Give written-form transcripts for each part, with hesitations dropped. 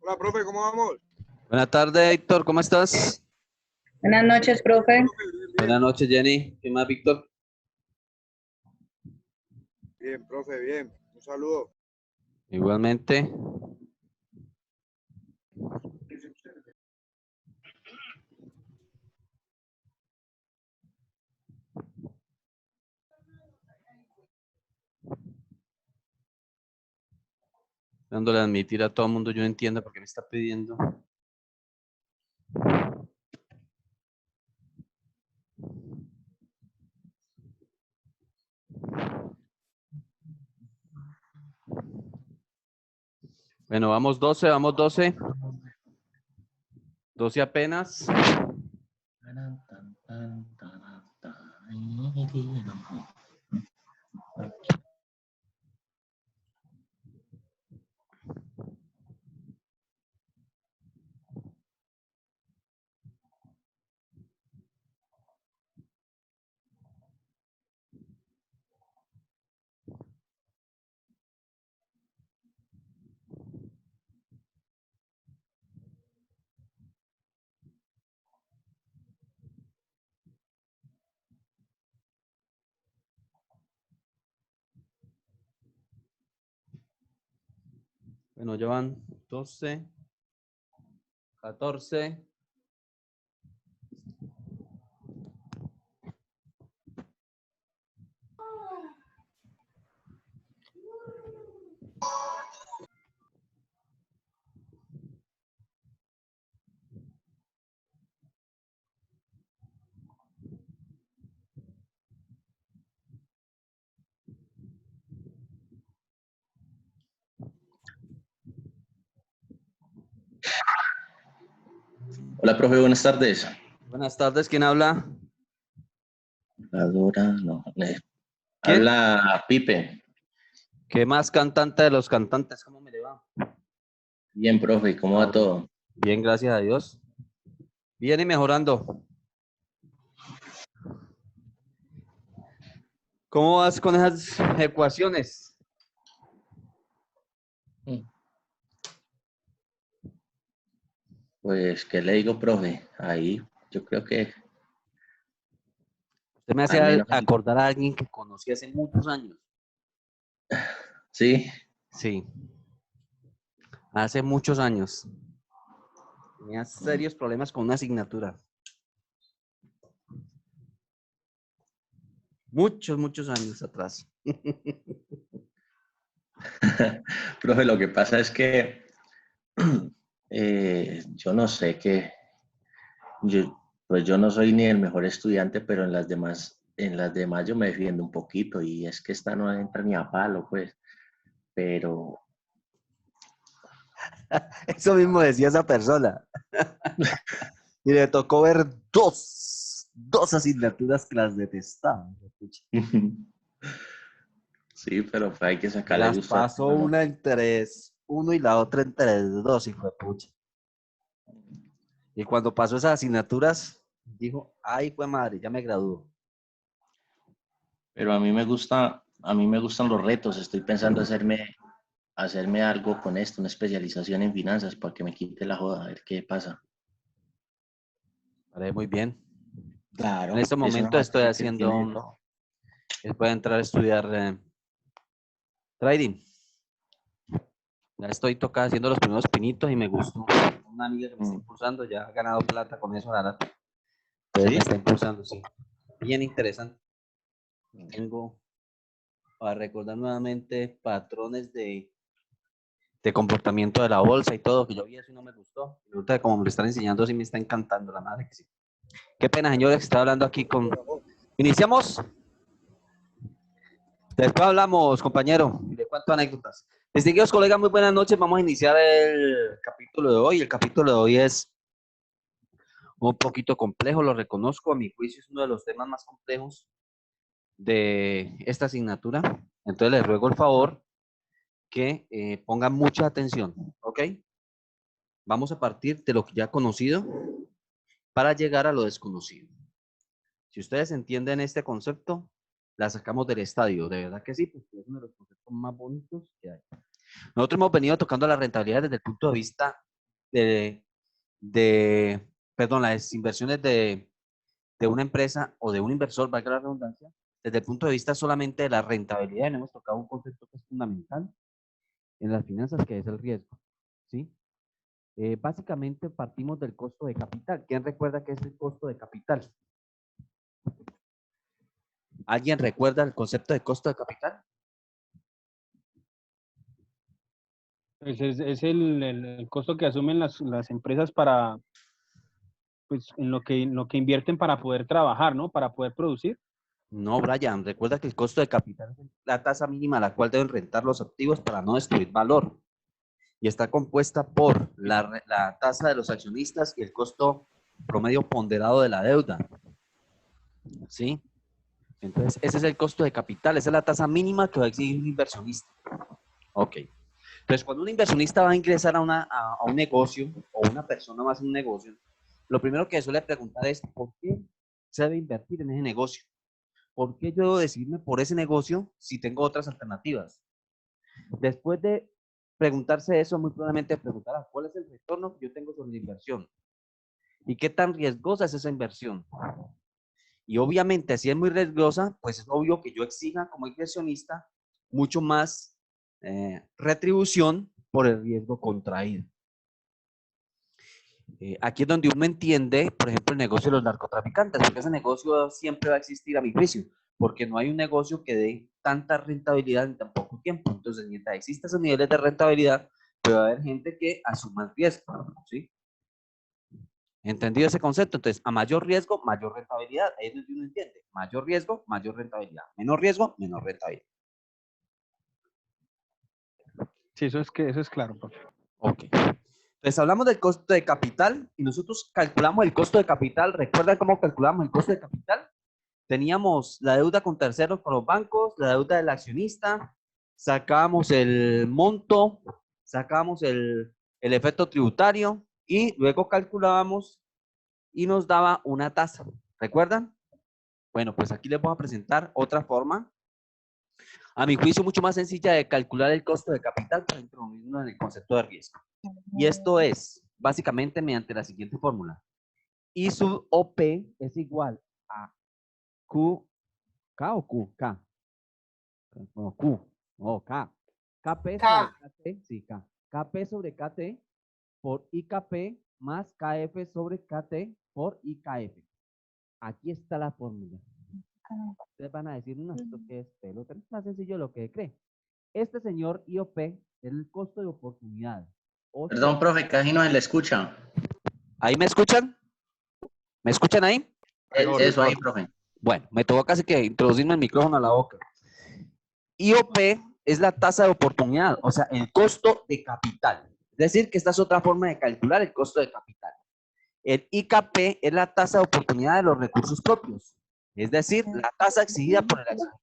Hola, profe, ¿cómo vamos? Buenas tardes, Héctor, ¿cómo estás? Buenas noches, profe. Profe, bien, Buenas bien. noches, Jenny. ¿Qué más, Víctor? Bien, profe, bien. Un saludo. Igualmente. Dándole a admitir a todo el mundo, yo no entiendo por qué me está pidiendo. Bueno, vamos 12, vamos 12. 12 apenas. Bueno, ya van 12, 14. Hola, profe, buenas tardes. Buenas tardes, ¿quién habla? Adora, no. ¿Quién? Habla Pipe. ¿Qué más cantante de los cantantes? ¿Cómo me le va? Bien, profe, ¿cómo va todo? Bien, gracias a Dios. Bien y mejorando. ¿Cómo vas con esas ecuaciones? Pues, ¿qué le digo, profe? Ahí, yo creo que Usted me hace al menos, acordar a alguien que conocí hace muchos años. sí. Sí, hace muchos años. Tenía serios problemas con una asignatura. Muchos años atrás. Profe, lo que pasa es que yo no sé qué, pues yo no soy ni el mejor estudiante, pero en las demás yo me defiendo un poquito y es que esta no entra ni a palo, pues, pero Eso mismo decía esa persona. Y le tocó ver dos asignaturas que las detestaba. sí, pero pues hay que Y sacarle las gusto a pasó todo, ¿no? una en 3-1 y la otra en 3-2, hijo de pucha. Y cuando pasó esas asignaturas, dijo, ay, fue madre, ya me graduó. Pero a mí me gustan los retos. Estoy pensando hacerme algo con esto, una especialización en finanzas para que me quite la joda, a ver qué pasa. Haré muy bien. En Claro, este es una momento estoy materia que tiene de haciendo, todo. voy a entrar a estudiar trading. Ya estoy haciendo los primeros pinitos y me gustó. Una amiga que me está impulsando, ya ha ganado plata con eso, ahora. Entonces me ¿Sí? está impulsando, sí. Bien interesante. Tengo para recordar nuevamente patrones de comportamiento de la bolsa y todo, que yo vi eso y no me gustó. Y ahorita como me lo están enseñando, sí me está encantando, la madre que sí. Qué pena, señores, que estaba hablando aquí con... ¿Iniciamos? Después hablamos, compañero, y le cuento anécdotas. Distinguidos colegas, muy buenas noches. Vamos a iniciar el capítulo de hoy. El capítulo de hoy es un poquito complejo, lo reconozco. A mi juicio es uno de los temas más complejos de esta asignatura. Entonces les ruego el favor que pongan mucha atención, ¿ok? Vamos a partir de lo que ya conocido para llegar a lo desconocido. Si ustedes entienden este concepto, la sacamos del estadio, de verdad que sí, porque es uno de los conceptos más bonitos que hay. Nosotros hemos venido tocando la rentabilidad desde el punto de vista perdón, las inversiones de una empresa o de un inversor, valga la redundancia, desde el punto de vista solamente de la rentabilidad, y hemos tocado un concepto que es fundamental en las finanzas, que es el riesgo, ¿sí? Básicamente partimos del costo de capital. ¿Quién recuerda qué es el costo de capital? ¿Alguien recuerda el concepto de costo de capital? Pues es el costo que asumen las empresas para, pues, en lo que invierten para poder trabajar, ¿no? Para poder producir. No, Brian, recuerda que el costo de capital es la tasa mínima a la cual deben rentar los activos para no destruir valor. Y está compuesta por la tasa de los accionistas y el costo promedio ponderado de la deuda. ¿Sí? Entonces, ese es el costo de capital, esa es la tasa mínima que va a exigir un inversionista. Ok. Entonces, cuando un inversionista va a ingresar a un negocio, o una persona va a hacer un negocio, lo primero que suele preguntar es, ¿por qué se debe invertir en ese negocio? ¿Por qué yo debo decidirme por ese negocio si tengo otras alternativas? Después de preguntarse eso, muy probablemente preguntará, ¿cuál es el retorno que yo tengo sobre la inversión? ¿Y qué tan riesgosa es esa inversión? Y obviamente, si es muy riesgosa, pues es obvio que yo exija como inversionista mucho más retribución por el riesgo contraído. Aquí es donde uno entiende, por ejemplo, el negocio de los narcotraficantes, porque ese negocio siempre va a existir a mi juicio, porque no hay un negocio que dé tanta rentabilidad en tan poco tiempo. Entonces, mientras existan esos niveles de rentabilidad, puede haber gente que asuma el riesgo, ¿sí? ¿Entendido ese concepto? Entonces, a mayor riesgo, mayor rentabilidad. Ahí es donde uno entiende. Mayor riesgo, mayor rentabilidad. Menor riesgo, menor rentabilidad. Sí, eso es claro, profe. Ok. Entonces, hablamos del costo de capital y nosotros calculamos el costo de capital. ¿Recuerdan cómo calculamos el costo de capital? Teníamos la deuda con terceros, con los bancos, la deuda del accionista, sacábamos el monto, sacábamos el efecto tributario y luego calculábamos y nos daba una tasa. ¿Recuerdan? Bueno, pues aquí les voy a presentar otra forma, a mi juicio mucho más sencilla, de calcular el costo de capital para introducirnos en el concepto de riesgo. Y esto es básicamente mediante la siguiente fórmula. I sub OP es igual a Q, K o Q, K. No, Q, no, K. KP sobre KT, sí, K. KP sobre KT por IKP más KF sobre KT por IKF. Aquí está la fórmula. Ustedes van a decir, no, esto que es pelota, es más sencillo de lo que cree. Este señor IOP es el costo de oportunidad. Perdón, profe, casi no se le escucha. ¿Ahí me escuchan? ¿Me escuchan ahí? Eso ahí, profe. Bueno, me tocó casi que introducirme el micrófono a la boca. IOP es la tasa de oportunidad, o sea, el costo de capital. Es decir, que esta es otra forma de calcular el costo de capital. El IKP es la tasa de oportunidad de los recursos propios, es decir, la tasa exigida por el accionista.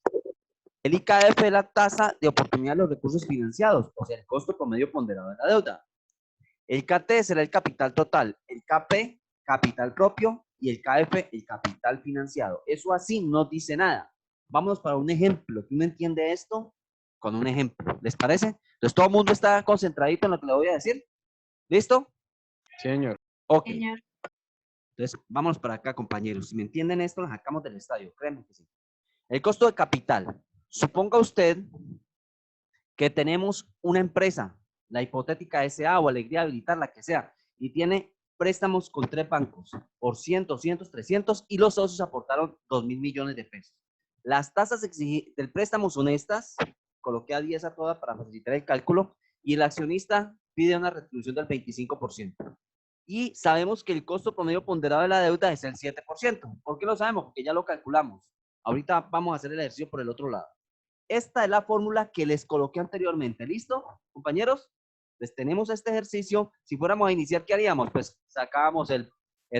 El IKF es la tasa de oportunidad de los recursos financiados, o sea, el costo promedio ponderado de la deuda. El KT será el capital total, el KP, capital propio, y el KF, el capital financiado. Eso así no dice nada. Vámonos para un ejemplo. ¿Quién entiende esto? Con un ejemplo. ¿Les parece? Entonces, todo el mundo está concentradito en lo que le voy a decir. ¿Listo? Señor. Ok. Señor. Entonces, vámonos para acá, compañeros. Si me entienden esto, nos sacamos del estadio. Créanme que sí. El costo de capital. Suponga usted que tenemos una empresa, la hipotética SA o Alegría Habilitar, la que sea, y tiene préstamos con 3 bancos por 100, 200, 300 y los socios aportaron 2.000 millones de pesos. Las tasas del préstamo son estas, coloqué a 10 a toda para facilitar el cálculo, y el accionista pide una retribución del 25%. Y sabemos que el costo promedio ponderado de la deuda es el 7%. ¿Por qué lo sabemos? Porque ya lo calculamos. Ahorita vamos a hacer el ejercicio por el otro lado. Esta es la fórmula que les coloqué anteriormente. ¿Listo, compañeros? Pues tenemos este ejercicio. Si fuéramos a iniciar, ¿qué haríamos? Pues sacábamos el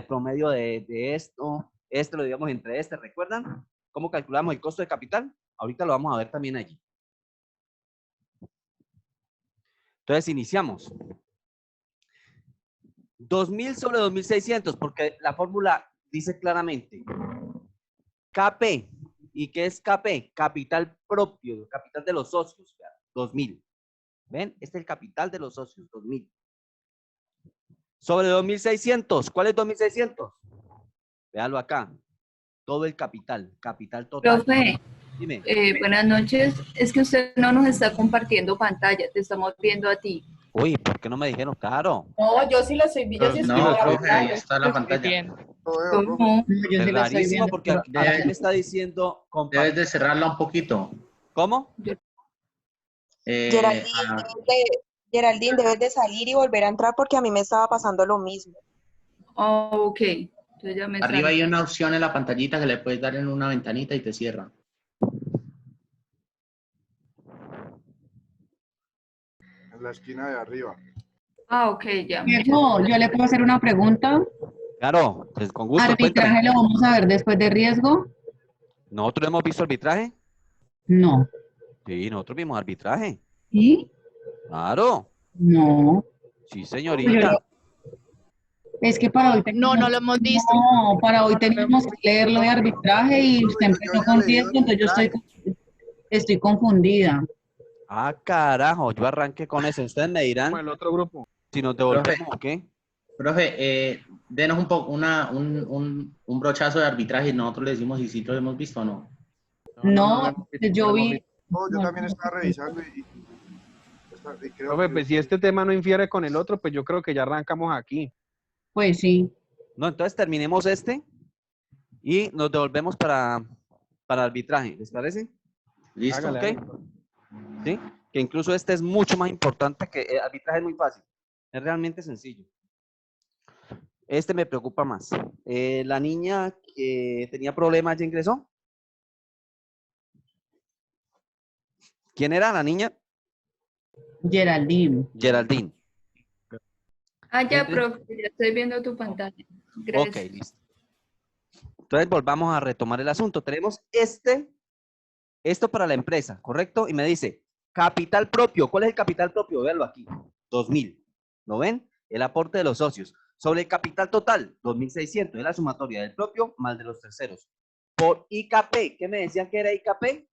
promedio de esto. Este lo dividimos entre este. ¿Recuerdan cómo calculamos el costo de capital? Ahorita lo vamos a ver también allí. Entonces, iniciamos. 2.000 sobre 2.600, porque la fórmula dice claramente KP. ¿Y qué es KP? Capital propio, capital de los socios, 2.000. ¿Ven? Este es el capital de los socios, 2.000. Sobre 2.600. ¿Cuál es 2.600? Véalo acá. Todo el capital. Capital total. Profe, Dime. buenas noches. Es que usted no nos está compartiendo pantalla, te estamos viendo a ti. Uy, ¿por qué no me dijeron? Claro. No, yo sí lo estoy viendo. Yo sí estoy No, viendo la profe, ahí pantalla. está la pantalla. Lo veo, profe. ¿Cómo? Yo Es sí la estoy rarísimo viendo. porque aquí me está diciendo Debes de cerrarla un poquito. ¿Cómo? Geraldine, Ah, Geraldine, debes de salir y volver a entrar porque a mí me estaba pasando lo mismo. Oh, ok. Entonces ya me arriba sale. hay una opción en la pantallita que le puedes dar en una ventanita y te cierra. En la esquina de arriba. Ah, ok, ya. Diego, yo le puedo hacer una pregunta. Claro, pues con gusto, ¿Arbitraje cuéntame. lo vamos a ver después de riesgo? ¿Nosotros hemos visto arbitraje? No. Sí, nosotros vimos arbitraje. ¿Sí? Claro. No. Sí, Yo señorita. lo- Es que para hoy No, no lo hemos visto. No, para hoy teníamos que leer lo de arbitraje y usted Yo empezó había con leído riesgo, entonces yo estoy confundida. Ah, carajo, yo arranqué con eso. Ustedes me dirán Como el otro grupo. si nos devolvemos o qué. Profe, denos un poco un brochazo de arbitraje y nosotros le decimos si sí lo hemos visto o no. No, hemos visto, yo no lo hemos vi. visto. No, yo No, también estaba revisando y creo Profe, que pues si este tema no infiere con el otro, pues yo creo que ya arrancamos aquí. Pues sí. No, entonces terminemos este y nos devolvemos para arbitraje. ¿Les parece? Listo. Hágale, Ok. hágale. ¿Sí? Que incluso este es mucho más importante que arbitraje es muy fácil. Es realmente sencillo. Este me preocupa más. La niña que tenía problemas ya ingresó. ¿Quién era la niña? Geraldine. Geraldine. Ah, ya, Entre. profe, ya estoy viendo tu pantalla. Gracias. Ok, listo. Entonces volvamos a retomar el asunto. Tenemos esto para la empresa, ¿correcto? Y me dice, capital propio. ¿Cuál es el capital propio? Véanlo aquí. 2.000. ¿Lo ven? El aporte de los socios. Sobre el capital total, 2.600. Es la sumatoria del propio más de los terceros. Por IKP. ¿Qué me decían que era IKP?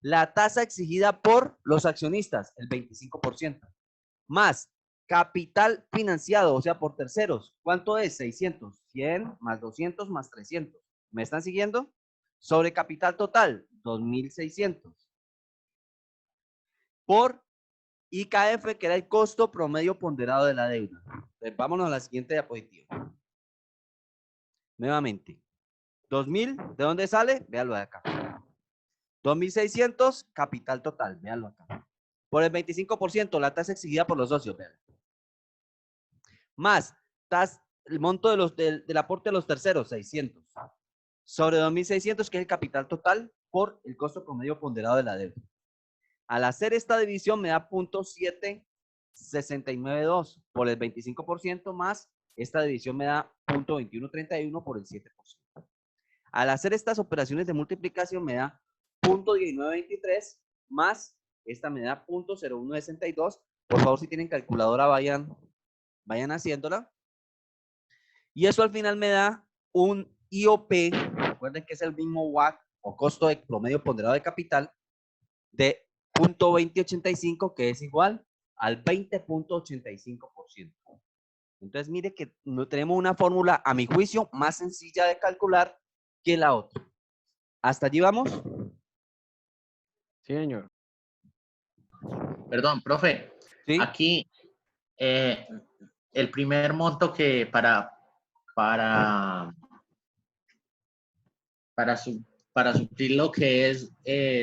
La tasa exigida por los accionistas, el 25%. Más capital financiado, o sea, por terceros. ¿Cuánto es? 600. 100 más 200 más 300. ¿Me están siguiendo? Sobre capital total, 2.600. Por IKF, que era el costo promedio ponderado de la deuda. Entonces, vámonos a la siguiente diapositiva. Nuevamente. 2.000, ¿de dónde sale? Véalo de acá. 2.600, capital total. Véalo acá. Por el 25%, la tasa exigida por los socios. Véalo. Más el monto del aporte de los terceros, 600. Sobre 2.600, que es el capital total, por el costo promedio ponderado de la deuda. Al hacer esta división me da 0.7692 por el 25% más esta división me da 0.2131 por el 7%. Al hacer estas operaciones de multiplicación me da 0.1923 más esta me da 0.0162. Por favor, si tienen calculadora, vayan haciéndola. Y eso al final me da un IOP, recuerden que es el mismo WACC o costo de promedio ponderado de capital de 0.2085, que es igual al 20.85%. Entonces, mire que no tenemos una fórmula, a mi juicio, más sencilla de calcular que la otra. ¿Hasta allí vamos? Sí, señor. Perdón, profe. Sí. Aquí el primer monto que para suplir lo que es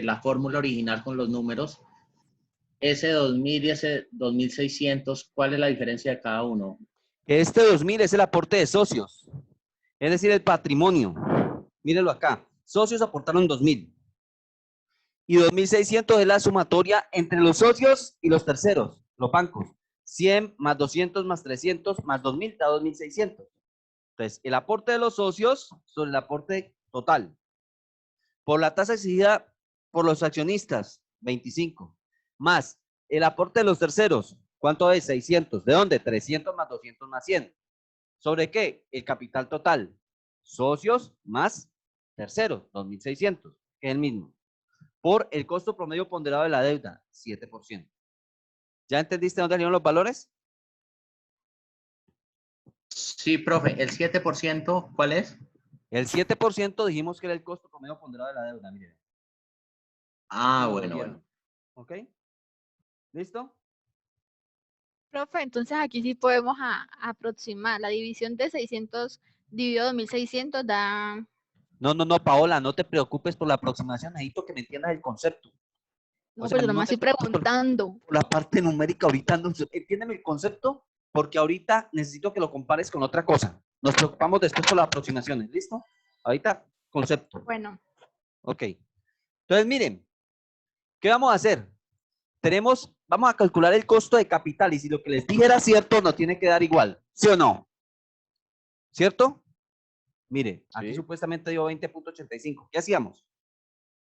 la fórmula original con los números, ese 2.000 y ese 2.600, ¿cuál es la diferencia de cada uno? Este 2.000 es el aporte de socios, es decir, el patrimonio. Mírenlo acá. Socios aportaron 2.000. Y 2.600 es la sumatoria entre los socios y los terceros, los bancos. 100 más 200 más 300 más 2.000 da 2.600. Entonces, el aporte de los socios sobre el aporte total. Por la tasa exigida por los accionistas, 25. Más el aporte de los terceros, ¿cuánto es? 600. ¿De dónde? 300 más 200 más 100. ¿Sobre qué? El capital total. Socios más terceros, 2.600, que es el mismo. Por el costo promedio ponderado de la deuda, 7%. ¿Ya entendiste dónde salieron los valores? Sí, profe, el 7%, ¿cuál es? El 7% dijimos que era el costo promedio ponderado de la deuda, miren. Ah, Lo bueno, vieron. bueno. ¿Ok? ¿Listo? Profe, entonces aquí sí podemos aproximar. La división de 600 dividido 2600 da... No, Paola, no te preocupes por la aproximación. Necesito que me entiendas el concepto. O No, sea, pero yo no nomás te estoy preocupes preguntando. por la parte numérica ahorita. No, entiéndeme el concepto, porque ahorita necesito que lo compares con otra cosa. Nos preocupamos después por las aproximaciones. ¿Listo? Ahorita, concepto. Bueno, Ok. Entonces, miren, ¿qué vamos a hacer? Vamos a calcular el costo de capital y si lo que les dije era cierto, nos tiene que dar igual. ¿Sí o no? ¿Cierto? Mire, aquí Sí. supuestamente dio 20.85. ¿Qué hacíamos?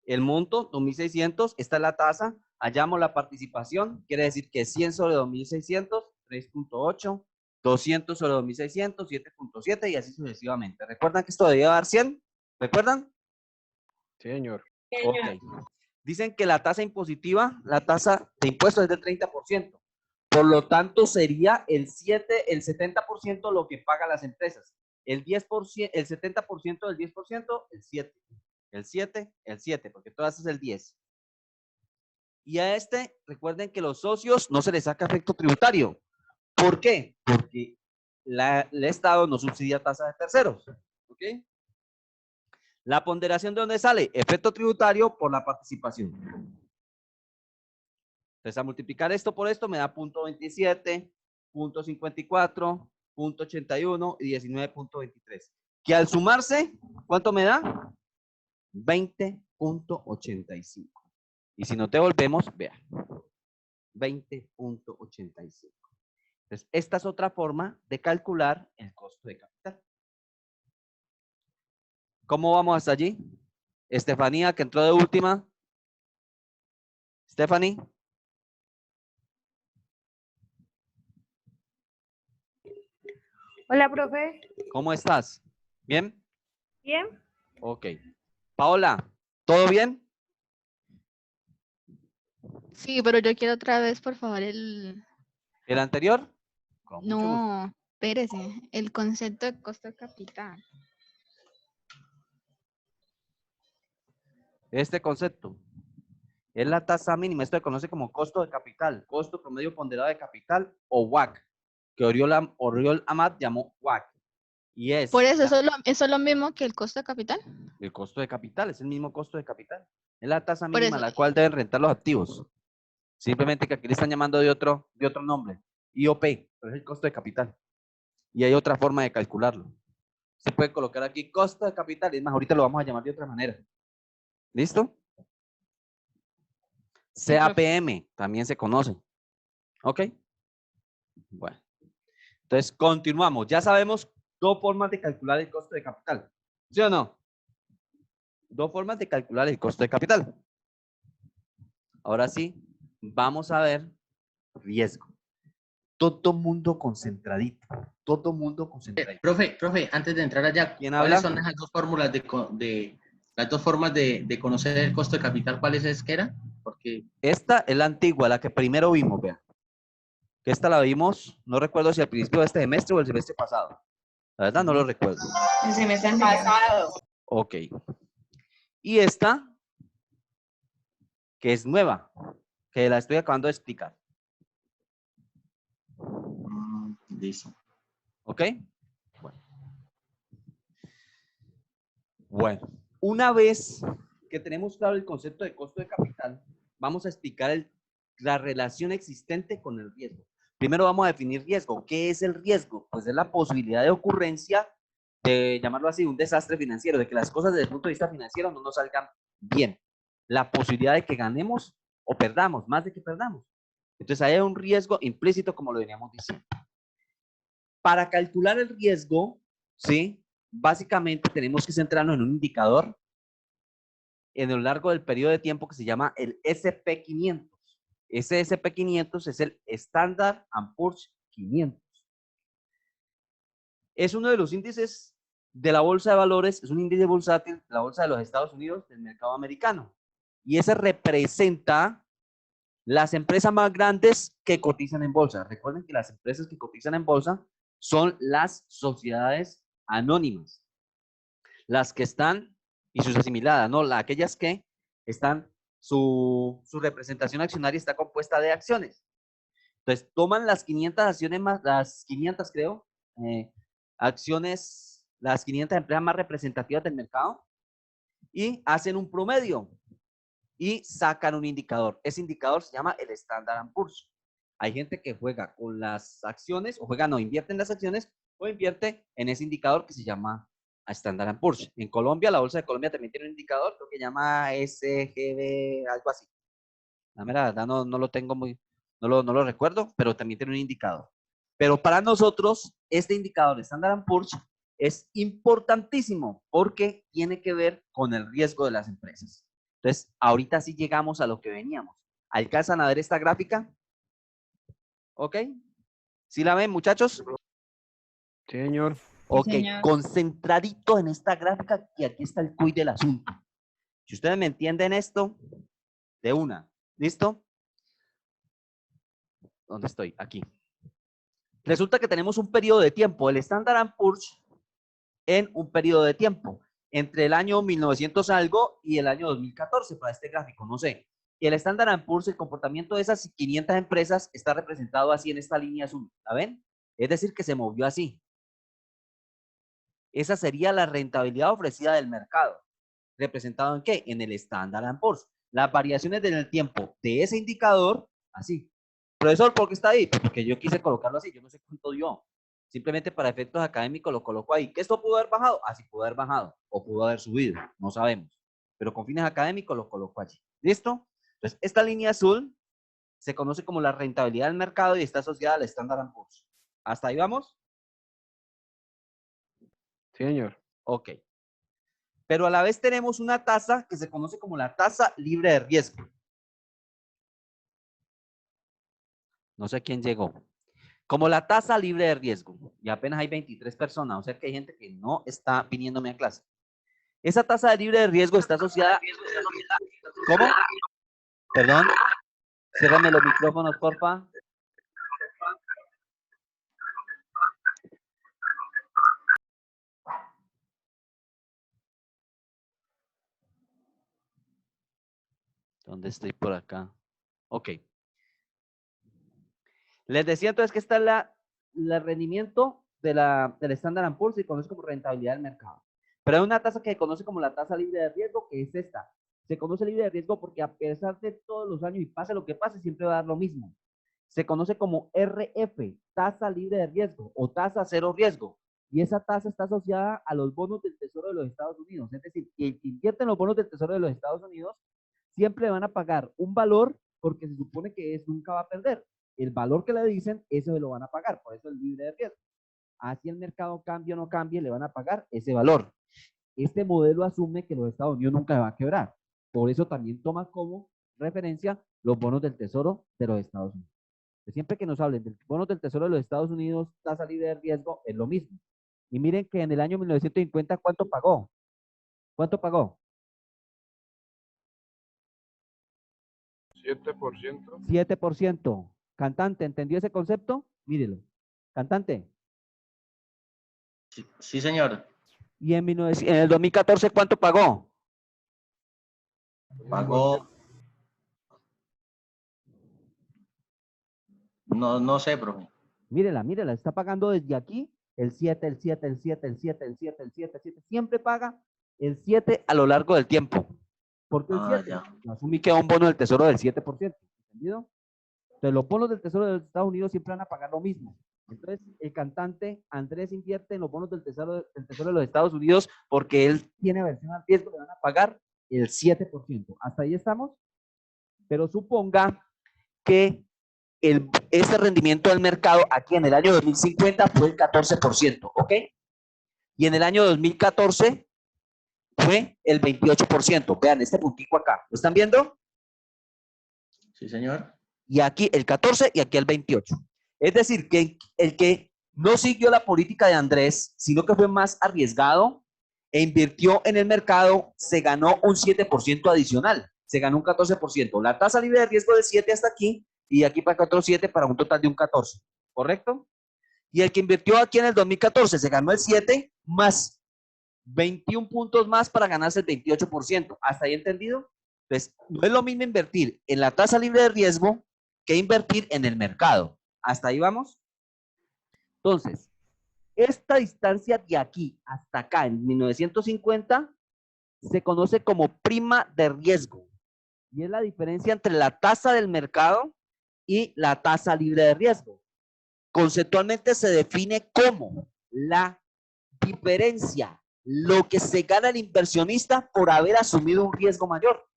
El monto, 2.600, esta es la tasa, hallamos la participación, quiere decir que 100 sobre 2.600, 3.8, 200 sobre 2.600, 7.7 y así sucesivamente. ¿Recuerdan que esto debía dar 100? ¿Recuerdan? Sí, señor. Ok. Dicen que la tasa impositiva, la tasa de impuestos es del 30%. Por lo tanto, sería el 70% lo que pagan las empresas. El 10%, el 70% del 10%, el 7. El 7, el 7, porque todas es el 10. Y a recuerden que los socios no se les saca efecto tributario. ¿Por qué? Porque el Estado no subsidia tasa de terceros. ¿Ok? La ponderación de dónde sale, efecto tributario por la participación. Entonces, a multiplicar esto por esto me da 0.27, 0.54, 0.81 y 19.23. Que al sumarse, ¿cuánto me da? 20.85. Y si no te volvemos, vea, 20.85. Entonces, esta es otra forma de calcular el costo de capital. ¿Cómo vamos hasta allí? Estefanía, que entró de última. Stephanie. Hola, profe. ¿Cómo estás? ¿Bien? Bien. Ok. Paola, ¿todo bien? sí, pero yo quiero otra vez, por favor, ¿El anterior? Con mucho gusto. No, espérese, el concepto de costo de capital. Este concepto es la tasa mínima. Esto se conoce como costo de capital, costo promedio ponderado de capital o WACC, que Oriol Amat llamó WACC. Y es Por eso, eso es lo mismo que el costo de capital. el costo de capital, es el mismo costo de capital. Es la tasa Por mínima a eso, la cual deben rentar los activos. Simplemente que aquí le están llamando de otro nombre. IOP, pero es el costo de capital. Y hay otra forma de calcularlo. Se puede colocar aquí costo de capital, es más, ahorita lo vamos a llamar de otra manera. ¿Listo? sí, profe. CAPM también se conoce. ¿Ok? Bueno. Entonces, continuamos. Ya sabemos dos formas de calcular el costo de capital. ¿Sí o no? Dos formas de calcular el costo de capital. Ahora sí, vamos a ver riesgo. Todo mundo concentradito. Todo mundo concentradito. Profe, antes de entrar allá, ¿Quién ¿cuáles habla? son las dos fórmulas las dos formas de conocer el costo de capital? ¿Cuáles es que eran? Porque Esta es la antigua, la que primero vimos, vea. Que esta la vimos, no recuerdo si al principio de este semestre o el semestre pasado. La verdad no lo recuerdo. El semestre pasado. Ok. Y esta, que es nueva, que la estoy acabando de explicar. listo. ¿Ok? Bueno, una vez que tenemos claro el concepto de costo de capital, vamos a explicar la relación existente con el riesgo. Primero vamos a definir riesgo. ¿Qué es el riesgo? Pues es la posibilidad de ocurrencia de, llamarlo así, un desastre financiero, de que las cosas desde el punto de vista financiero no nos salgan bien. La posibilidad de que ganemos o perdamos, más de que perdamos. Entonces hay un riesgo implícito, como lo veníamos diciendo. Para calcular el riesgo, ¿sí? Básicamente tenemos que centrarnos en un indicador en lo largo del periodo de tiempo que se llama el SP500. Ese SP500 es el Standard & Poor's 500. Es uno de los índices de la bolsa de valores, es un índice bursátil de la bolsa de los Estados Unidos, del mercado americano. Y ese representa las empresas más grandes que cotizan en bolsa. Recuerden que las empresas que cotizan en bolsa son las sociedades anónimas. Las que están, y sus asimiladas, ¿no? Aquellas que están, su representación accionaria está compuesta de acciones. Entonces, toman las 500 acciones más, las 500 creo, acciones, las 500 empresas más representativas del mercado y hacen un promedio y sacan un indicador. Ese indicador se llama el Standard & Poor's. Hay gente que juega con las acciones, o juega, no, invierte en las acciones, o invierte en ese indicador que se llama Standard & Poor's. En Colombia, la Bolsa de Colombia también tiene un indicador, creo que se llama SGB, algo así. La verdad, no lo tengo muy, no lo recuerdo, pero también tiene un indicador. Pero para nosotros, este indicador Standard & Poor's es importantísimo porque tiene que ver con el riesgo de las empresas. Entonces, ahorita sí llegamos a lo que veníamos. ¿Alcanzan a ver esta gráfica? ¿Ok? ¿Sí la ven, muchachos? Sí, señor. Ok, señor. concentradito en esta gráfica que aquí está el cuid del asunto. Si ustedes me entienden esto, de una. ¿Listo? ¿Dónde estoy? Aquí. Resulta que tenemos un periodo de tiempo, el Standard & Poor's, en un periodo de tiempo, entre el año 1900 algo y el año 2014, para este gráfico, no sé. Y el Standard & Poor's, el comportamiento de esas 500 empresas está representado así en esta línea azul, ¿la ven? Es decir, que se movió así. Esa sería la rentabilidad ofrecida del mercado. ¿Representado en qué? En el Standard & Poor's. Las variaciones del tiempo de ese indicador, así. Profesor, ¿por qué está ahí? Pues porque yo quise colocarlo así, yo no sé cuánto dio. Simplemente para efectos académicos lo coloco ahí. ¿Que esto pudo haber bajado? Así pudo haber bajado o pudo haber subido, no sabemos. Pero con fines académicos lo coloco allí. ¿Listo? Entonces, esta línea azul se conoce como la rentabilidad del mercado y está asociada al Standard & Poor's. ¿Hasta ahí vamos? Sí, señor. Ok. Pero a la vez tenemos una tasa que se conoce como la tasa libre de riesgo. No sé quién llegó. Como la tasa libre de riesgo. Y apenas hay 23 personas, o sea que hay gente que no está viniéndome a clase. Esa tasa libre de riesgo está asociada. ¿Cómo? Perdón. Ciérrame los micrófonos, porfa. ¿Dónde estoy por acá? Ok. Les decía entonces que está el rendimiento del Standard & Poor's y conoce como rentabilidad del mercado. Pero hay una tasa que se conoce como la tasa libre de riesgo, que es esta. Se conoce libre de riesgo porque a pesar de todos los años y pase lo que pase, siempre va a dar lo mismo. Se conoce como RF, tasa libre de riesgo o tasa cero riesgo. Y esa tasa está asociada a los bonos del Tesoro de los Estados Unidos. Es decir, que el que invierte en los bonos del Tesoro de los Estados Unidos siempre van a pagar un valor porque se supone que nunca va a perder. El valor que le dicen, eso se lo van a pagar. Por eso es libre de riesgo. Así el mercado cambie o no cambie, le van a pagar ese valor. Este modelo asume que los Estados Unidos nunca va a quebrar. Por eso también toma como referencia los bonos del Tesoro de los Estados Unidos. Siempre que nos hablen de bonos del Tesoro de los Estados Unidos, tasa libre de riesgo, es lo mismo. Y miren que en el año 1950, ¿cuánto pagó? ¿Cuánto pagó? 7%. 7%. Cantante, ¿entendió ese concepto? Mírelo. Cantante. Sí, sí, señor. Y en el 2014, ¿cuánto pagó? Pagó. No sé, profe. Mírela, está pagando desde aquí el 7, el 7, el 7, el 7, el 7, el 7, el 7. Siempre paga el 7 a lo largo del tiempo. ¿Por qué el 7? Ya. Asumí que un bono del Tesoro del 7%. ¿Entendido? Entonces, los bonos del Tesoro de los Estados Unidos siempre van a pagar lo mismo. Entonces, el cantante Andrés invierte en los bonos del Tesoro de los Estados Unidos porque él tiene aversión al riesgo, le van a pagar el 7%. ¿Hasta ahí estamos? Pero suponga que ese rendimiento del mercado aquí en el año 2050 fue el 14%, ¿ok? Y en el año 2014 fue el 28%. Vean este puntico acá. ¿Lo están viendo? Sí, señor. Y aquí el 14 y aquí el 28. Es decir, que el que no siguió la política de Andrés, sino que fue más arriesgado e invirtió en el mercado, se ganó un 7% adicional. Se ganó un 14%. La tasa libre de riesgo de 7 hasta aquí y aquí para acá otro 7 para un total de un 14. ¿Correcto? Y el que invirtió aquí en el 2014 se ganó el 7 más 21 puntos más para ganarse el 28%. ¿Hasta ahí entendido? Entonces, no es lo mismo invertir en la tasa libre de riesgo que invertir en el mercado. ¿Hasta ahí vamos? Entonces, esta distancia de aquí hasta acá, en 1950, se conoce como prima de riesgo. Y es la diferencia entre la tasa del mercado y la tasa libre de riesgo. Conceptualmente se define como la diferencia, lo que se gana el inversionista por haber asumido un riesgo mayor.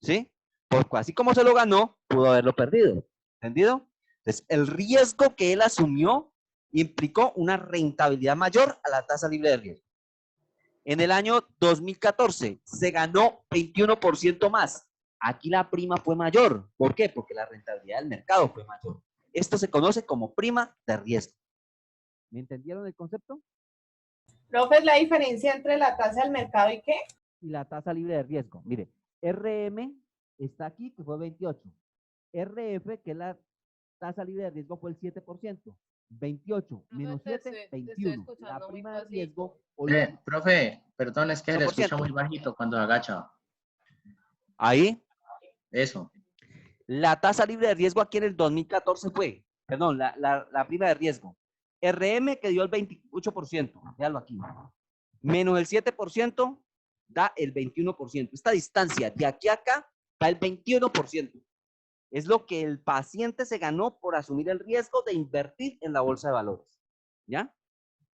¿Sí? Porque así como se lo ganó, pudo haberlo perdido. ¿Entendido? Entonces, el riesgo que él asumió implicó una rentabilidad mayor a la tasa libre de riesgo. En el año 2014 se ganó 21% más. Aquí la prima fue mayor. ¿Por qué? Porque la rentabilidad del mercado fue mayor. Esto se conoce como prima de riesgo. ¿Me entendieron el concepto? Profe, ¿es la diferencia entre la tasa del mercado y qué? Y la tasa libre de riesgo. Mire, RM está aquí, que fue 28. RF, que es la tasa libre de riesgo, fue el 7%. 28 menos 7, 21. La prima de riesgo. Profe, perdón, es que se le 1%. escucha muy bajito cuando agacha. Ahí. Eso. La tasa libre de riesgo aquí en el 2014 fue, perdón, la prima de riesgo. RM que dio el 28%, véalo aquí. Menos el 7% da el 21%. Esta distancia de aquí a acá da el 21%. Es lo que el paciente se ganó por asumir el riesgo de invertir en la bolsa de valores. ¿Ya?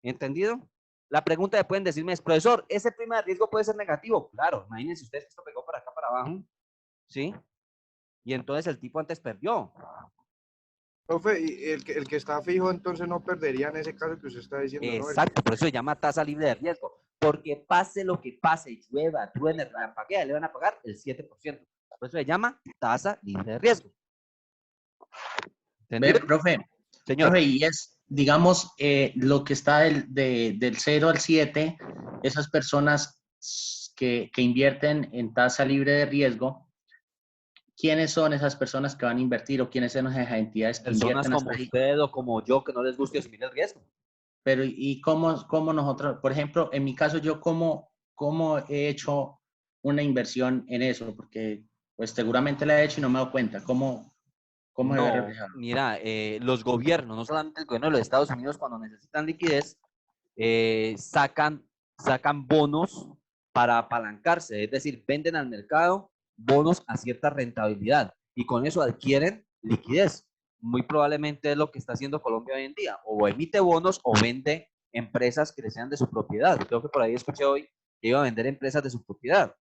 ¿Entendido? La pregunta que pueden decirme es, profesor, ¿ese prima de riesgo puede ser negativo? Claro, imagínense ustedes que esto pegó para acá, para abajo. ¿Sí? Y entonces el tipo antes perdió. Profe, y el que está fijo entonces no perdería en ese caso que usted está diciendo, ¿no? Exacto, por eso se llama tasa libre de riesgo. Porque pase lo que pase, llueva, truene, relampaguee, le van a pagar el 7%. Por eso se llama tasa libre de riesgo. Ve, profe, Señor. profe, y es, digamos, lo que está del 0 al 7, esas personas que invierten en tasa libre de riesgo, ¿quiénes son esas personas que van a invertir o quiénes son esas entidades que Personas invierten como hasta ahí? usted o como yo que no les guste asumir el riesgo. Pero, ¿y cómo nosotros, por ejemplo, en mi caso, yo cómo he hecho una inversión en eso? Porque, pues, seguramente la he hecho y no me he dado cuenta. ¿Cómo se ve No, reflejado? mira, los gobiernos, no solamente el gobierno de los Estados Unidos, cuando necesitan liquidez, sacan bonos para apalancarse, es decir, venden al mercado bonos a cierta rentabilidad y con eso adquieren liquidez. Muy probablemente es lo que está haciendo Colombia hoy en día, o emite bonos o vende empresas que sean de su propiedad. Creo que por ahí escuché hoy que iba a vender empresas de su propiedad.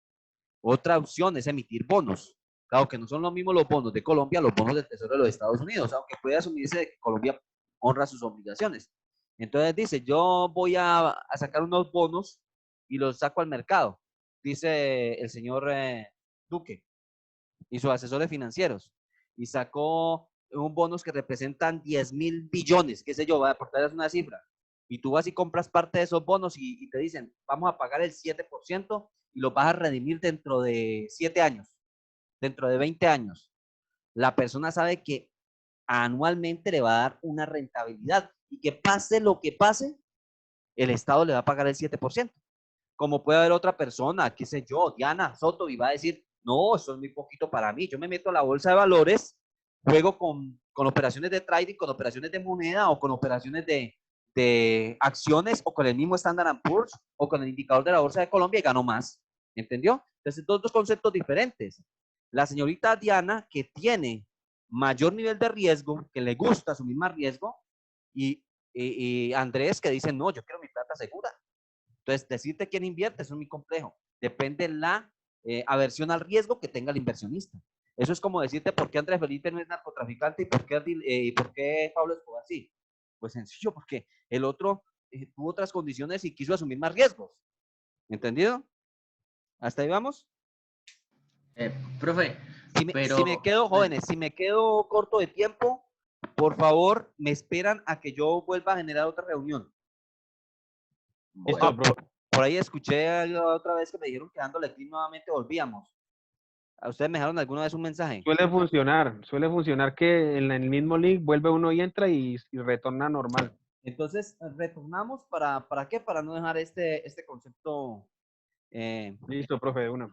Otra opción es emitir bonos. Claro que no son los mismos los bonos de Colombia, los bonos del Tesoro de los Estados Unidos, aunque puede asumirse que Colombia honra sus obligaciones. Entonces dice, yo voy a sacar unos bonos y los saco al mercado, dice el señor Duque y sus asesores financieros. Y sacó un bonos que representan 10.000 billones, qué sé yo, va a aportar una cifra. Y tú vas y compras parte de esos bonos y te dicen, vamos a pagar el 7% y los vas a redimir dentro de 7 años, dentro de 20 años. La persona sabe que anualmente le va a dar una rentabilidad y que pase lo que pase, el Estado le va a pagar el 7%. Como puede haber otra persona, qué sé yo, Diana Soto, y va a decir, no, eso es muy poquito para mí. Yo me meto a la bolsa de valores, juego con operaciones de trading, con operaciones de moneda o con operaciones de acciones o con el mismo Standard & Poor's o con el indicador de la Bolsa de Colombia y gano más. ¿Entendió? Entonces, dos conceptos diferentes. La señorita Diana, que tiene mayor nivel de riesgo, que le gusta asumir más riesgo, y Andrés, que dice, no, yo quiero mi plata segura. Entonces, decirte quién invierte es muy complejo. Depende de la aversión al riesgo que tenga el inversionista. Eso es como decirte por qué Andrés Felipe no es narcotraficante y por qué Pablo Escobar sí. Pues sencillo, porque el otro tuvo otras condiciones y quiso asumir más riesgos. ¿Entendido? ¿Hasta ahí vamos? Profe, si me quedo, jóvenes, si me quedo corto de tiempo, por favor, me esperan a que yo vuelva a generar otra reunión. Bueno. Por ahí escuché otra vez que me dijeron que dándole clic nuevamente volvíamos. ¿A ustedes me dejaron alguna vez un mensaje? Suele funcionar que en el mismo link vuelve uno y entra y retorna normal. Entonces, retornamos ¿para qué? Para no dejar este concepto Listo, profe, de una.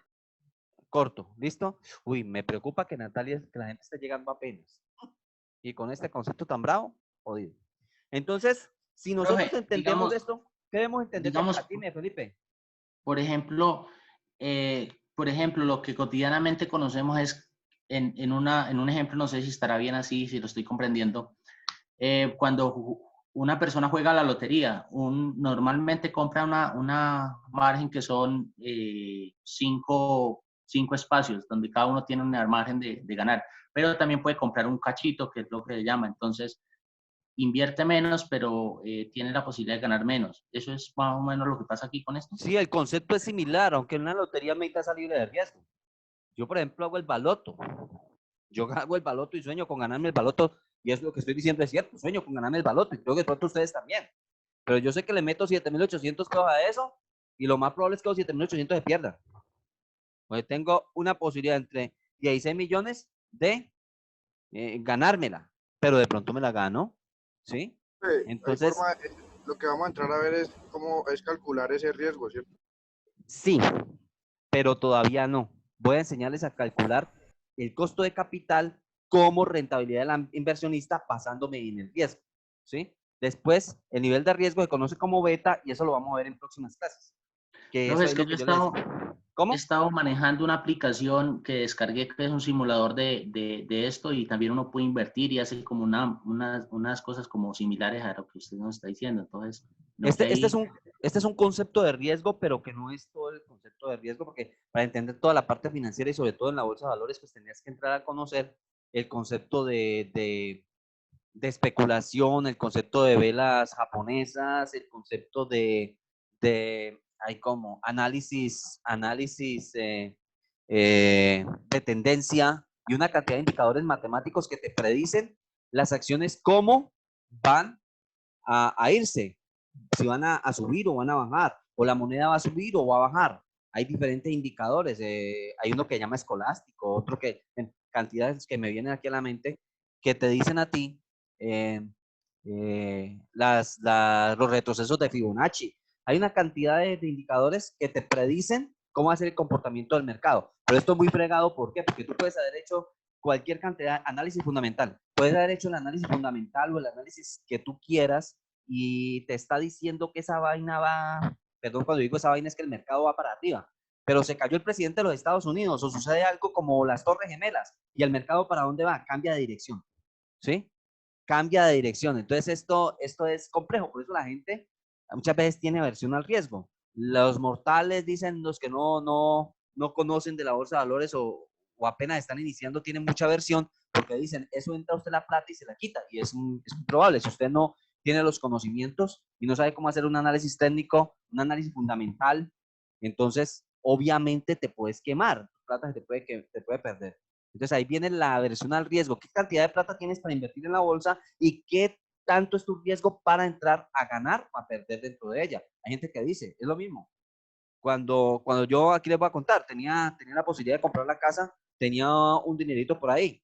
corto. ¿Listo? Uy, me preocupa que Natalia, que la gente esté llegando apenas. Y con este concepto tan bravo, jodido. Entonces, si nosotros Profe, entendemos esto, ¿qué debemos entender de digamos, acá? Dime, Felipe. por ejemplo, lo que cotidianamente conocemos es, en un ejemplo, no sé si estará bien así, si lo estoy comprendiendo, cuando una persona juega a la lotería, normalmente compra una margen que son cinco espacios, donde cada uno tiene un margen de ganar, pero también puede comprar un cachito, que es lo que se llama. Entonces, invierte menos, pero tiene la posibilidad de ganar menos. Eso es más o menos lo que pasa aquí con esto. Sí, el concepto es similar, aunque en una lotería medita está libre de riesgo. Yo, por ejemplo, hago el baloto. Yo hago el baloto y sueño con ganarme el baloto, y es lo que estoy diciendo, es cierto, sueño con ganarme el baloto, y creo que de pronto ustedes también. Pero yo sé que le meto 7.800 pesos a eso, y lo más probable es que los 7.800 se pierdan. Pues tengo una posibilidad entre 16 millones de ganármela, pero de pronto me la gano, ¿sí? Hay Entonces, forma, lo que vamos a entrar a ver es cómo es calcular ese riesgo, ¿cierto? sí, pero todavía no. Voy a enseñarles a calcular el costo de capital como rentabilidad del inversionista basándome en el riesgo, ¿sí? Después, el nivel de riesgo se conoce como beta y eso lo vamos a ver en próximas clases. Que Profe, eso es es que lo que yo les... he estado manejando una aplicación que descargué, que es un simulador de esto, y también uno puede invertir y hace como unas cosas como similares a lo que usted nos está diciendo. Entonces, no sé Este ahí. es un concepto de riesgo, pero que no es todo el concepto de riesgo, porque para entender toda la parte financiera y sobre todo en la bolsa de valores, pues tenías que entrar a conocer el concepto de especulación, el concepto de velas japonesas, el concepto hay como análisis de tendencia y una cantidad de indicadores matemáticos que te predicen las acciones cómo van a irse, si van a subir o van a bajar, o la moneda va a subir o va a bajar. Hay diferentes indicadores, hay uno que se llama escolástico, otro que, cantidades que me vienen aquí a la mente, que te dicen a ti los retrocesos de Fibonacci. Hay una cantidad de indicadores que te predicen cómo va a ser el comportamiento del mercado. Pero esto es muy fregado, ¿por qué? Porque tú puedes haber hecho cualquier cantidad de análisis fundamental. Puedes haber hecho el análisis fundamental o el análisis que tú quieras y te está diciendo que esa vaina va, perdón, cuando digo esa vaina es que el mercado va para arriba, pero se cayó el presidente de los Estados Unidos o sucede algo como las Torres Gemelas y el mercado para dónde va, cambia de dirección, ¿sí? Cambia de dirección. Entonces esto es complejo, por eso la gente muchas veces tiene aversión al riesgo. Los mortales, dicen los que no conocen de la bolsa de valores o apenas están iniciando, tienen mucha aversión porque dicen, eso entra usted la plata y se la quita. Y es muy probable, si usted no tiene los conocimientos y no sabe cómo hacer un análisis técnico, un análisis fundamental, entonces obviamente te puedes quemar, tu plata te puede perder. Entonces ahí viene la aversión al riesgo. ¿Qué cantidad de plata tienes para invertir en la bolsa y qué tanto es tu riesgo para entrar a ganar o a perder dentro de ella? Hay gente que dice, es lo mismo. Cuando yo, aquí les voy a contar, tenía la posibilidad de comprar la casa, tenía un dinerito por ahí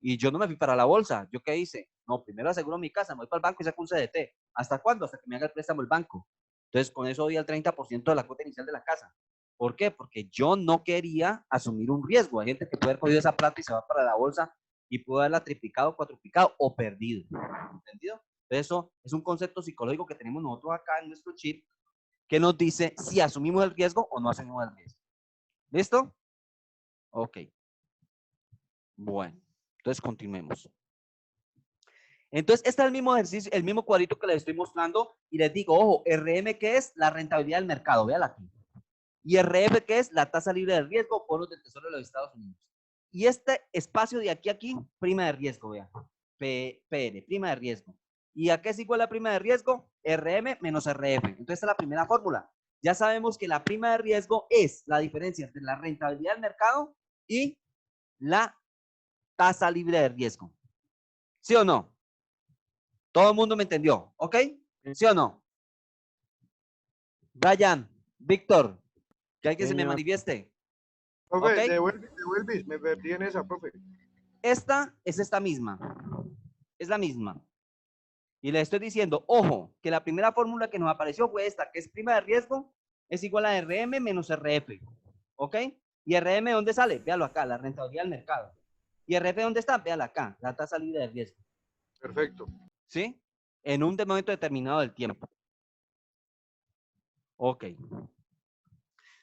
y yo no me fui para la bolsa. ¿Yo qué hice? No, primero aseguro mi casa, me voy para el banco y saco un CDT. ¿Hasta cuándo? Hasta que me haga el préstamo el banco. Entonces, con eso doy el 30% de la cuota inicial de la casa. ¿Por qué? Porque yo no quería asumir un riesgo. Hay gente que puede haber cogido esa plata y se va para la bolsa y puede haberla triplicado, cuatruplicado o perdido. ¿Entendido? Eso es un concepto psicológico que tenemos nosotros acá en nuestro chip que nos dice si asumimos el riesgo o no asumimos el riesgo. ¿Listo? Ok. Bueno, entonces continuemos. Entonces, este es el mismo ejercicio, el mismo cuadrito que les estoy mostrando y les digo, ojo, RM, ¿qué es? La rentabilidad del mercado, véala aquí. Y RF, ¿qué es? La tasa libre de riesgo, bonos del Tesoro de los Estados Unidos. Y este espacio de aquí a aquí, prima de riesgo, vean. PR, prima de riesgo. ¿Y a qué es igual la prima de riesgo? RM menos RF. Entonces, esta es la primera fórmula. Ya sabemos que la prima de riesgo es la diferencia entre la rentabilidad del mercado y la tasa libre de riesgo. ¿Sí o no? Todo el mundo me entendió, ¿ok? ¿Sí o no? Brian, Víctor, que hay que se me manifieste. Profe, ¿Ok? devuelves, me perdí en esa, profe. Esta es esta misma. Es la misma. Y le estoy diciendo, ojo, que la primera fórmula que nos apareció fue esta, que es prima de riesgo es igual a RM menos RF. ¿Ok? ¿Y RM dónde sale? Véalo acá, la rentabilidad del mercado. ¿Y RF dónde está? Véala acá, la tasa libre de riesgo. Perfecto. ¿Sí? En un momento determinado del tiempo. Ok.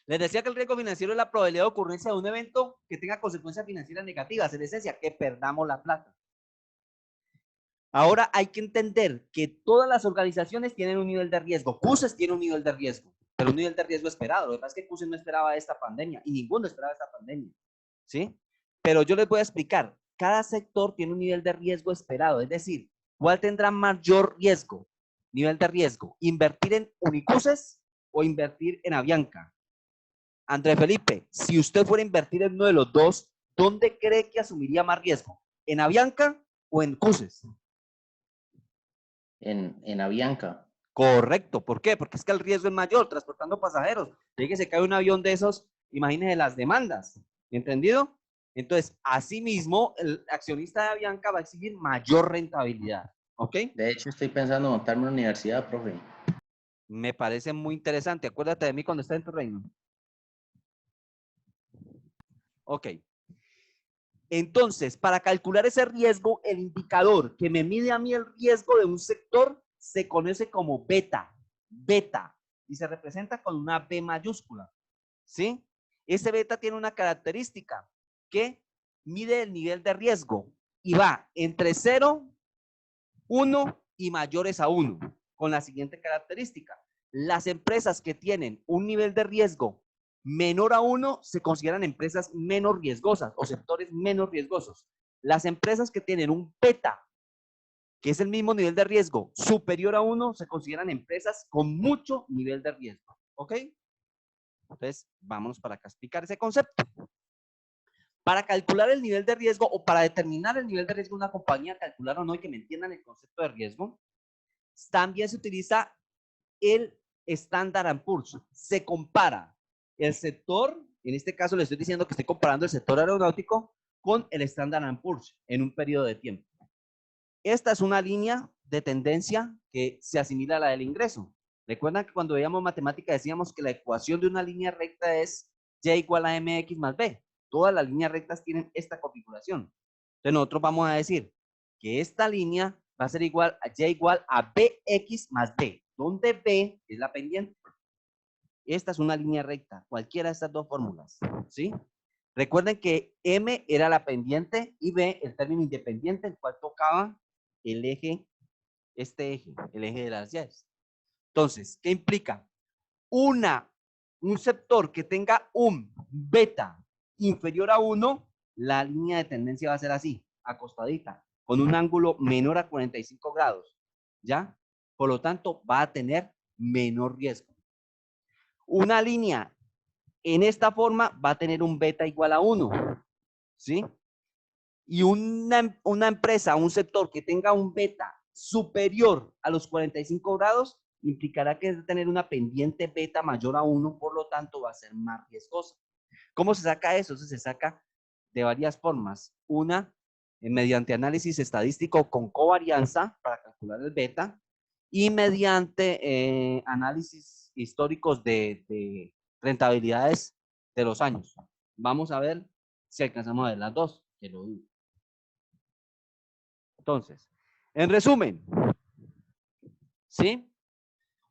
Les decía que el riesgo financiero es la probabilidad de ocurrencia de un evento que tenga consecuencias financieras negativas, en esencia, que perdamos la plata. Ahora hay que entender que todas las organizaciones tienen un nivel de riesgo. CUSES tiene un nivel de riesgo, pero un nivel de riesgo esperado. Lo que pasa es que CUSES no esperaba esta pandemia y ninguno esperaba esta pandemia. ¿Sí? Pero yo les voy a explicar. Cada sector tiene un nivel de riesgo esperado. Es decir, ¿cuál tendrá mayor riesgo? Nivel de riesgo. ¿Invertir en Unicuses o invertir en Avianca? André Felipe, si usted fuera a invertir en uno de los dos, ¿dónde cree que asumiría más riesgo? ¿En Avianca o en CUSES? En Avianca. Correcto. ¿Por qué? Porque es que el riesgo es mayor transportando pasajeros. De que se cae un avión de esos, imagínense las demandas. ¿Entendido? Entonces, asimismo, el accionista de Avianca va a exigir mayor rentabilidad. ¿Ok? De hecho, estoy pensando en montarme una universidad, profe. Me parece muy interesante. Acuérdate de mí cuando estés en tu reino. Ok. Entonces, para calcular ese riesgo, el indicador que me mide a mí el riesgo de un sector se conoce como beta. Beta. Y se representa con una B mayúscula. ¿Sí? Ese beta tiene una característica que mide el nivel de riesgo y va entre 0, 1 y mayores a 1. Con la siguiente característica. Las empresas que tienen un nivel de riesgo menor a 1 se consideran empresas menos riesgosas o sectores menos riesgosos. Las empresas que tienen un beta, que es el mismo nivel de riesgo, superior a 1, se consideran empresas con mucho nivel de riesgo. ¿Ok? Entonces, vámonos para acá a explicar ese concepto. Para calcular el nivel de riesgo o para determinar el nivel de riesgo de una compañía, calcular o no, y que me entiendan el concepto de riesgo, también se utiliza el Standard & Poor's. Se compara el sector, en este caso le estoy diciendo que estoy comparando el sector aeronáutico con el Standard & Poor's en un periodo de tiempo. Esta es una línea de tendencia que se asimila a la del ingreso. Recuerdan que cuando veíamos matemática decíamos que la ecuación de una línea recta es y igual a mx más b. Todas las líneas rectas tienen esta configuración. Entonces nosotros vamos a decir que esta línea va a ser igual a y igual a bx más b, donde b es la pendiente. Esta es una línea recta, cualquiera de estas dos fórmulas, ¿sí? Recuerden que m era la pendiente y b el término independiente, el cual tocaba el eje, el eje de las llaves. Entonces, ¿qué implica? Un sector que tenga un beta inferior a 1, la línea de tendencia va a ser así, acostadita, con un ángulo menor a 45 grados, ¿ya? Por lo tanto, va a tener menor riesgo. Una línea en esta forma va a tener un beta igual a 1, ¿sí? Y una empresa, un sector que tenga un beta superior a los 45 grados, implicará que debe tener una pendiente beta mayor a 1, por lo tanto va a ser más riesgosa. ¿Cómo se saca eso? Eso se saca de varias formas. Una, mediante análisis estadístico con covarianza para calcular el beta y mediante análisis históricos de rentabilidades de los años. Vamos a ver si alcanzamos a ver las dos, que lo dudo. Entonces, en resumen, ¿sí?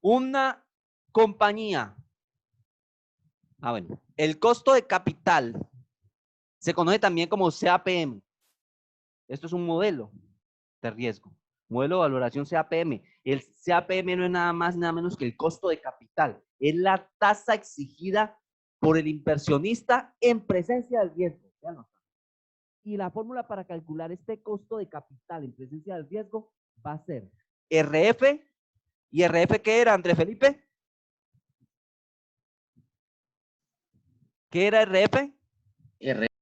Una compañía, bueno, el costo de capital se conoce también como CAPM. Esto es un modelo de riesgo, modelo de valoración CAPM. El CAPM no es nada más, nada menos que el costo de capital. Es la tasa exigida por el inversionista en presencia del riesgo. Y la fórmula para calcular este costo de capital en presencia del riesgo va a ser RF. ¿Y RF qué era, André Felipe? ¿Qué era RF?